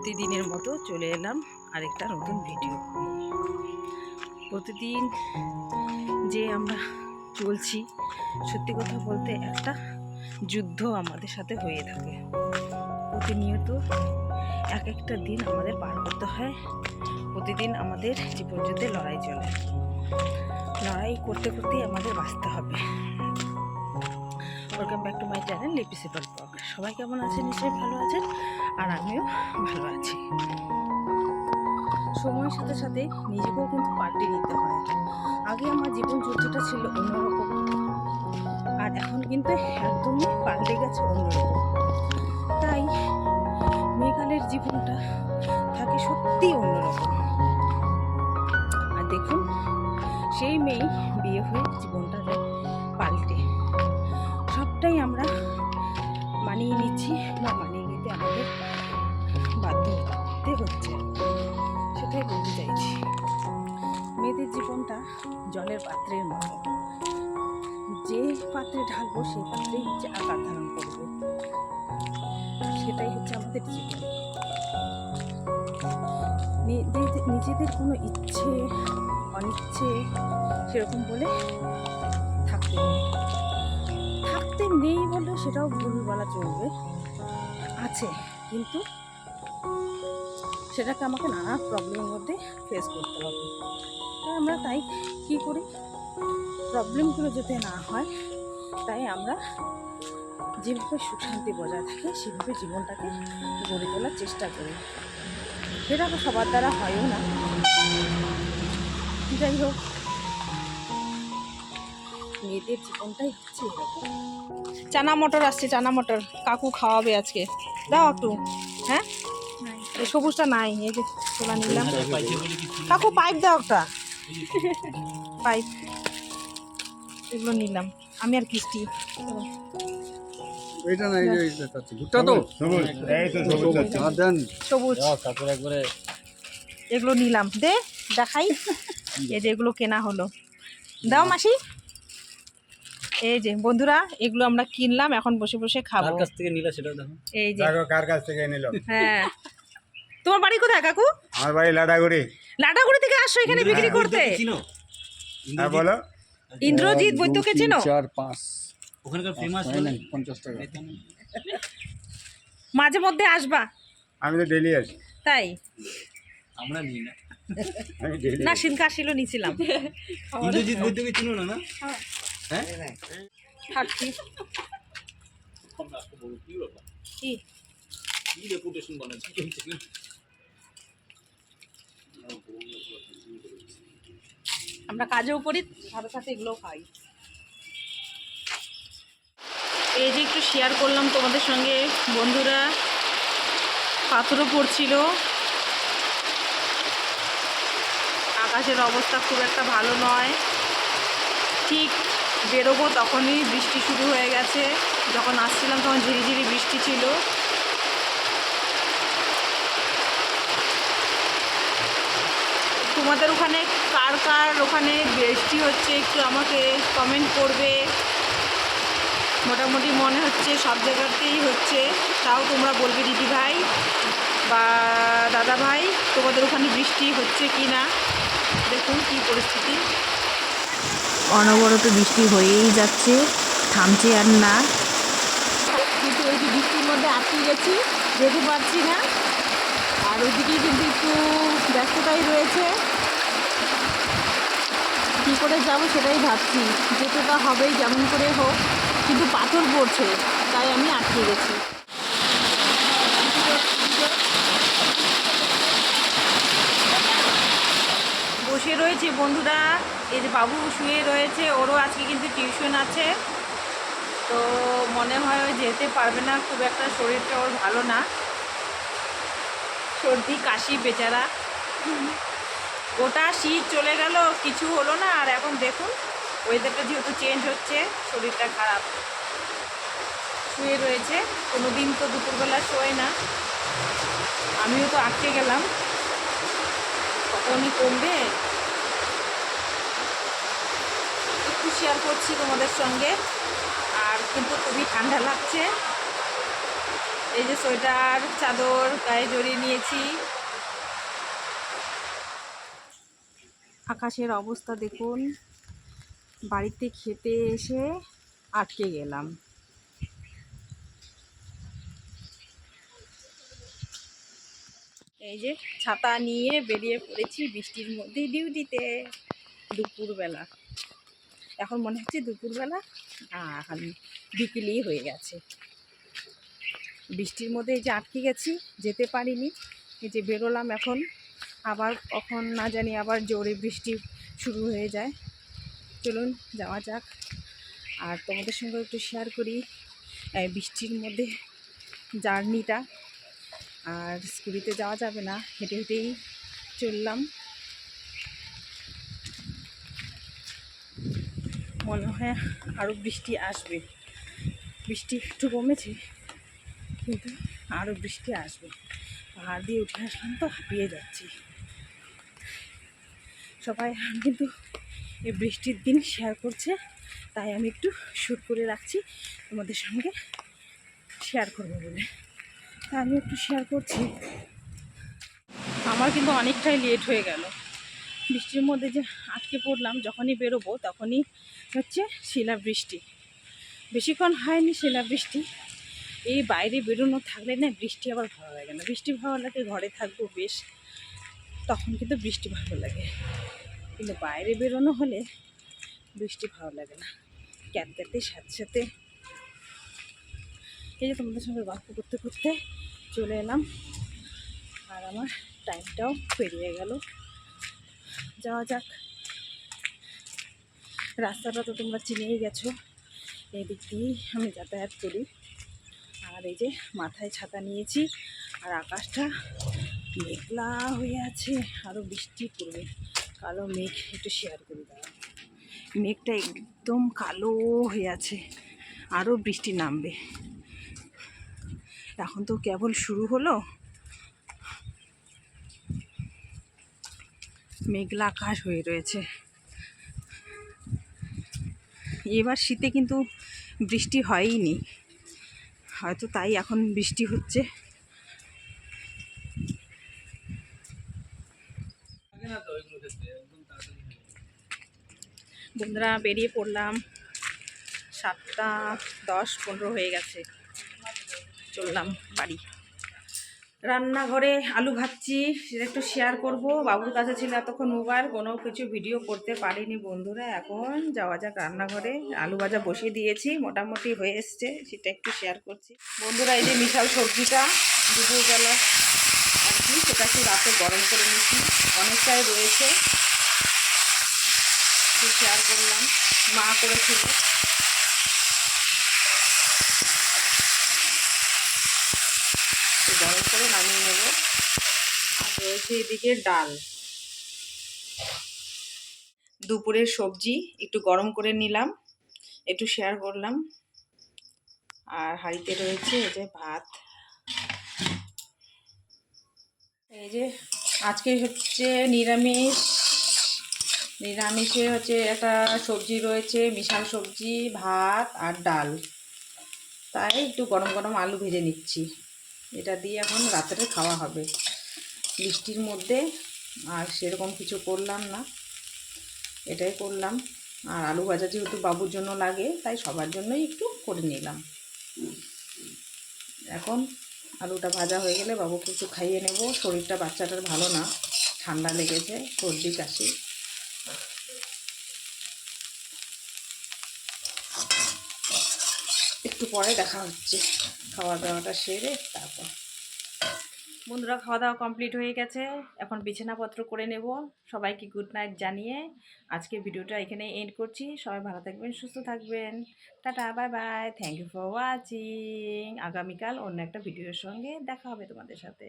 প্রতিদিনের মতো চলে এলাম আরেকটা নতুন ভিডিও। প্রতিদিন যে আমরা চলছি, সত্যি কথা বলতে একটা যুদ্ধ আমাদের সাথে হয়ে থাকে। প্রতিনিয়ত এক একটা দিন আমাদের পার করতে হয়। প্রতিদিন আমাদের জীবন যুদ্ধে লড়াই চলে, লড়াই করতে করতেই আমাদের বাঁচতে হবে। Welcome back to my channel লিপি সিম্পল ব্লগ। সবাই কেমন আছেন? নিশ্চয়ই ভালো আছেন, আর আমিও ভালো আছি। সময়ের সাথে সাথে নিজেকেও কিন্তু পাল্টে নিতে হয়। আগে আমার জীবন যুদ্ধটা ছিল অন্যরকম, আর এখন কিন্তু একদমই পাল্টে গেছে অন্যরকম। তাই মেঘালের জীবনটা থাকে সত্যিই অন্যরকম। আর দেখুন, সেই মেয়ে বিয়ে হয়ে জীবনটা যায় পাল্টে। সবটাই আমরা মানিয়ে নিচ্ছি বা মানিয়ে নিতে আমাদের বাধ্য হতে হচ্ছে, সেটাই বলতে চাইছি। মেয়েদের জীবনটা জলের পাত্রের মতো, যে পাত্রে ঢালবো সেই পাত্রেই হচ্ছে আকার ধারণ করবে। সেটাই হচ্ছে আমাদের জীবন। নিজেদের কোনো ইচ্ছে অনিচ্ছে সেরকম বলে থাকতে নেই বলে সেটাও ভুল বলা চলবে, আছে, কিন্তু সেটাকে আমাকে নানা প্রবলেমের মধ্যে ফেস করতে হবে। আমরা তাই কি করি, প্রবলেমগুলো যাতে না হয়, তাই আমরা যেভাবে সুখ শান্তি বজায় থাকে সেভাবে জীবনটাকে গড়ে তোলার চেষ্টা করি। সেটা সবার দ্বারা হয়ও না। যাই হোক, মেয়েদের জীবনটাই হচ্ছে এরকম। চানা মটর আসছে, চানা মটর কাকু খাওয়াবে আজকে, দাও একটু। হ্যাঁ, এই সবুজটা নাই, এই যে তোলা নিলাম। কাকু পাইপ দাও একটা, পাইপ, এগুলো নিলাম আমি আর কিস্তি। সবুজ এগুলো নিলাম, দে দেখাই। এই যে এগুলো কেনা হলো, দাও মাসি। এই যে বন্ধুরা, এগুলো আমরা কিনলাম, এখন বসে বসে খাবো। কার কাছ থেকে নিলা সেটা দেখো। এই যে কার কাছ থেকে নিলো। হ্যাঁ, তোমার বাড়ি কোথায় কাকু? আমার বাড়ি লাটাগুড়ি। লাটাগুড়ি থেকে আসছো এখানে বিক্রি করতে? হ্যাঁ বলো। ইন্দ্রজিৎ বৈদ্যকে চেনো? 4 5 ওখানকার ফেমাস 50 টাকা। মাঝে মধ্যে আসবা? আমি তো ডেলি আসি। তাই? আমরা নিই না। আমি ডেলি না, সিনকা আসিল নিছিলাম। ইন্দ্রজিৎ বৈদ্যকে চিনো না? হ্যাঁ, থাকছি কি কি রেপুটেশন বানাচ্ছি। আমরা কাজেও করি, সাথে সাথে এগুলোও খাই। এই যে একটু শেয়ার করলাম তোমাদের সঙ্গে বন্ধুরা, পাথরও পড়ছিল, আকাশের অবস্থা খুব একটা ভালো নয়। ঠিক বেরোবো তখনই বৃষ্টি শুরু হয়ে গেছে। যখন আসছিলাম তখন ঝিরিঝিরি বৃষ্টি ছিল। তোমাদের ওখানে কার কার ওখানে বৃষ্টি হচ্ছে একটু আমাকে কমেন্ট করবে। মোটামুটি মনে হচ্ছে সব জায়গাতেই হচ্ছে, তাও তোমরা বলবে দিদি ভাই বা দাদা ভাই তোমাদের ওখানে বৃষ্টি হচ্ছে কি না। দেখুন কি পরিস্থিতি, অনবরত বৃষ্টি হয়েই যাচ্ছে, থামছে আর না। কিন্তু ওই যে বৃষ্টির মধ্যে আটকে গেছি, যেতে পারছি না। আর ওইদিকে কিন্তু একটু ব্যস্ততাই রয়েছে, কী করে যাবো সেটাই ভাবছি। যেতে তো হবেই যেমন করে হোক, কিন্তু পাথর পড়ছে, তাই আমি আটকে গেছি। বসে রয়েছে বন্ধুরা, এই যে বাবু শুয়ে রয়েছে, ওরও আজকে কিন্তু টিউশন আছে। তো মনে হয় ও যেতে পারবে না, খুব একটা শরীরটা ওর ভালো না, সর্দি কাশি বেচারা। গোটা শীত চলে গেল, কিছু হলো না, আর এখন দেখুন ওয়েদারটা যেহেতু চেঞ্জ হচ্ছে, শরীরটা খারাপ, শুয়ে রয়েছে। কোনো দিন তো দুপুরবেলা শোয় না, আমিও তো আটকে গেলাম, কখনই কমবে। একটু শেয়ার করছি তোমাদের সঙ্গে, আর কিন্তু খুবই ঠান্ডা লাগছে। এই যে সোয়েটার চাদর গায়ে জড়িয়ে নিয়েছি। আকাশের অবস্থা দেখুন, বাড়িতে খেতে এসে আটকে গেলাম। এই যে ছাতা নিয়ে বেরিয়ে পড়েছি বৃষ্টির মধ্যে ডিউটিতে, দুপুরবেলা। এখন মনে হচ্ছে দুপুরবেলা, এখন বিকেলই হয়ে গেছে। বৃষ্টির মধ্যে এই যে আটকে গেছি, যেতে পারিনি। এই যে বেরোলাম এখন, আবার কখন না জানি আবার জোরে বৃষ্টি শুরু হয়ে যায়। চলুন যাওয়া যাক, আর তোমাদের সঙ্গে একটু শেয়ার করি বৃষ্টির মধ্যে জার্নিটা। আর স্কুটিতে যাওয়া যাবে না, হেঁটে হেঁটেই চললাম। মনে হয় আরও বৃষ্টি আসবে। বৃষ্টি একটু কমেছে, কিন্তু আরও বৃষ্টি আসবে। পাহাড় দিয়ে উঠে আসলাম তো হাঁপিয়ে যাচ্ছি। সবাই কিন্তু এই বৃষ্টির দিন শেয়ার করছে, তাই আমি একটু শ্যুট করে রাখছি তোমাদের সঙ্গে শেয়ার করবো বলে। তাই আমি একটু শেয়ার করছি। আমার কিন্তু অনেকটাই লেট হয়ে গেল। বৃষ্টির মধ্যে যে আটকে পড়লাম, যখনই বেরোবো তখনই হচ্ছে শিলাবৃষ্টি। বেশিক্ষণ হয়নি শিলাবৃষ্টি। এই বাইরে বেরোনো থাকলে না বৃষ্টি আবার ভালো লাগে না। বৃষ্টি ভালো লাগে ঘরে থাকবো বেশ, তখন কিন্তু বৃষ্টি ভালো লাগে। কিন্তু বাইরে বেরোনো হলে বৃষ্টি ভালো লাগে না। ক্যাটক্যাটে সাথে সাথে এই যে তোমাদের সঙ্গে গল্প করতে করতে চলে এলাম, আর আমার টাইমটাও পেরিয়ে গেল। যাওয়া যাক। রাস্তাটা তো তোমরা চিনেই গেছো, এই দিক দিয়েই আমি যাতায়াত করি। আর এই যে মাথায় ছাতা নিয়েছি, আর আকাশটা মেঘলা হয়ে আছে, আরও বৃষ্টি পড়বে। কালো মেঘ একটু শেয়ার করে দেওয়া, মেঘটা একদম কালো হয়ে আছে, আরও বৃষ্টি নামবে। এখন তো কেবল শুরু হলো, মেঘলা আকাশ হয়ে রয়েছে। এবার শীতে কিন্তু বৃষ্টি হয়ইনি, হয়তো তাই এখন বৃষ্টি হচ্ছে। বন্ধুরা বেরিয়ে পড়লাম, 7:10-15 হয়ে গেছে, চললাম বাড়ি। রান্নাঘরে আলু ভাজছি, সেটা একটু শেয়ার করব। বাবুর কাছে ছিল এতক্ষণ মোবাইল, কোনো কিছু ভিডিও করতে পারিনি বন্ধুরা। এখন যাওয়া যাক রান্নাঘরে, আলু ভাজা বসিয়ে দিয়েছি, মোটামুটি হয়ে এসছে, সেটা একটু শেয়ার করছি বন্ধুরা। এই যে মিশাল সবজিটা দুপুরবেলা আর কি, সেটা একটু রাতে গরম করে নিচ্ছি, অনেকটাই রয়েছে, একটু শেয়ার করলাম। মা করেছিল, গরম করে নামিয়ে নেব। আর রয়েছে এদিকে ডাল, দুপুরের সবজি একটু গরম করে নিলাম, একটু শেয়ার করলাম। আর হাঁড়িতে রয়েছে এই যে ভাত। এই যে আজকে হচ্ছে নিরামিষ, নিরামিষে হচ্ছে একটা সবজি রয়েছে, মিশাল সবজি, ভাত আর ডাল। তাই একটু গরম গরম আলু ভেজে নিচ্ছি, এটা দিয়ে এখন রাত্রে খাওয়া হবে বৃষ্টির মধ্যে। আর সেরকম কিছু করলাম না, এটাই করলাম। আর আলু ভাজা যেহেতু বাবুর জন্য লাগে, তাই সবার জন্যই একটু করে নিলাম। এখন আলুটা ভাজা হয়ে গেলে বাবুকে একটু খাইয়ে নেব। শরীরটা বাচ্চাটার ভালো না, ঠান্ডা লেগেছে, সর্দি কাশি। একটু পরে দেখা হচ্ছে, খাওয়া দাওয়াটা সেরে তারপর। বন্ধুরা খাওয়া দাওয়া কমপ্লিট হয়ে গেছে, এখন বিছানাপত্র করে নেব। সবাইকে গুড নাইট জানিয়ে আজকে ভিডিওটা এখানে এন্ড করছি। সবাই ভালো থাকবেন, সুস্থ থাকবেন, টাটা, bye bye, thank you for watching. আগামীকাল অন্য একটা ভিডিওর সঙ্গে দেখা হবে তোমাদের সাথে।